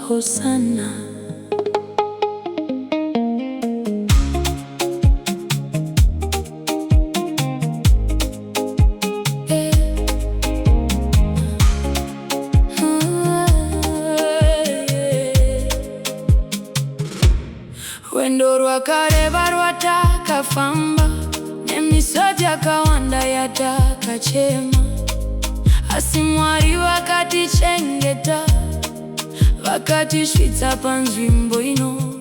hosana. Wendo rwakareba rwatakafamba, nemisozi yakawanda yatakachema, asi Mwari vakatichengeta, vakatisvitsa panzvimbo ino.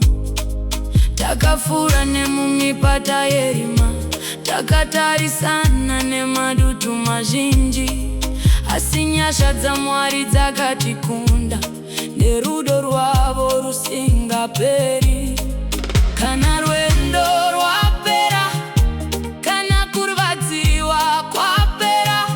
Takafura nemumipata yerima, takatarisana nemadutu mazhinji, asi nyasha dzaMwari dzakatikunda, nerudo rwavo rusingaperi. Kana rwendo rwapera, kana kurwadziwa kwapera,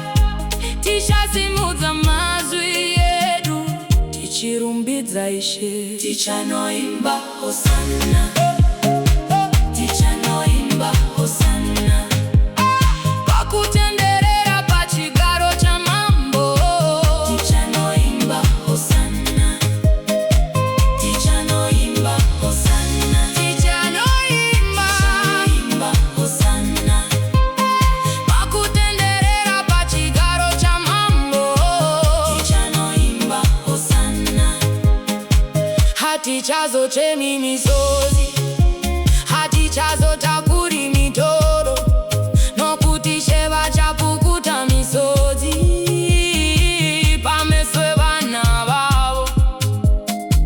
tichasimudza mazwi edu, tichirumbidza Ishe. Tichanoimba hosana, tichanoimba hosana, pakutenderera pachigaro chamambo. Tichanoimba hosana, tichanoimba hosana, tichanoimba hosana, pakutenderera pachigaro chamambo. Tichanoimba hosana, hatichazochemi misozi, hatichazotakuri mitoro, nokuti She vachapukuta misodzi pameso evana vavo.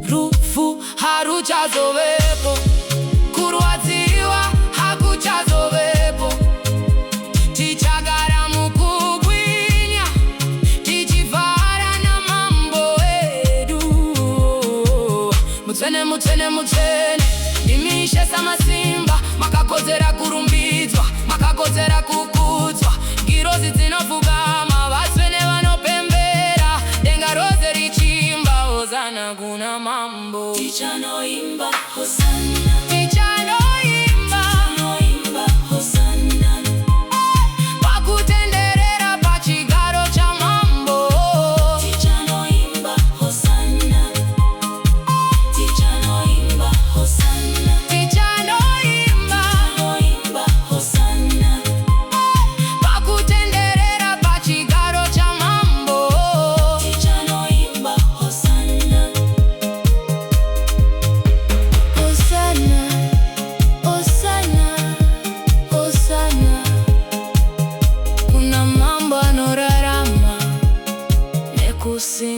Rufu haruchazovepo, kurwadziwa hakuchazovepo, tichagara mukugwinya, tichifara namambo edu. Mutsvene, mutsvene, mutsvene, imi Ishe samasimba, makakodzera kurumbidzwa, makakodzera kukudzwa. Ngirozi dzinopfugama, vatsvene vanopembera, denga rose richimba hosana kuna mambo. Tichanoimba hosana, tichanoimba hosana, pakutenderera pachigaro chamambo. Tichanoimba hosana, tichanoimba hosana, tichanoimba hosana, pakutenderera pachigaro chamambo. Tichanoimba hosana, hosana, hosana, hosana. Kuna mambo anorarama nekusimba.